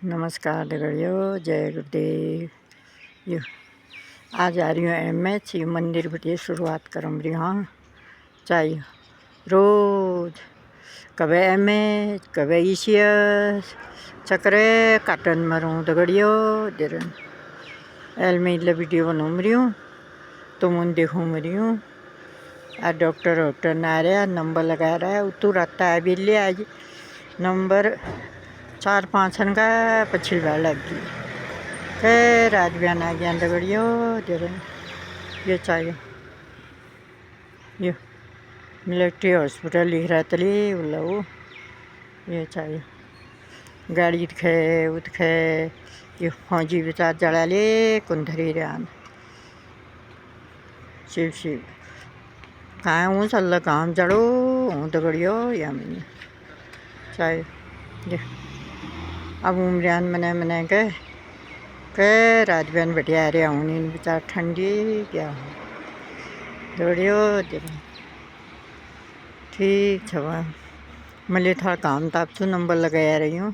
नमस्कार दगड़ियों, जय गुरुदेव। यो आज आ रही हूँ एमएच ये मंदिर बटिए शुरुआत करम रही हाँ चाहिए रोज कभी एमएच कभी ईसीएस चक्रे काटन मरूँ दगड़ियों देरन एल में वीडियो बनूँ रही हूँ तो मुन देखूँ रही हूँ। आज डॉक्टर ना रहा नंबर लगा रहा है उतू रहता है बिल्ली आज नंबर 4-5 का पछिल बार लग गई फिर आज बयान आ गया दगड़ियों देर ये चाहिए ये मिलिट्री हॉस्पिटल लिख रहा तली बोला वो ये चाहिए गाड़ी दिखे उठे ये फौजी बेचार जड़ा ले कुंधरी रान शिव शिव कहाँ हूँ चल काम जड़ो हूँ दगड़ियों या मैंने चाहिए ये अब उम्रियान मने के रात बयान बढ़िया रहा हूँ नींद बेचार ठंडी क्या हो दौड़ियो ठीक छवा मैं थोड़ा काम ताप नंबर लगाया रही हूँ।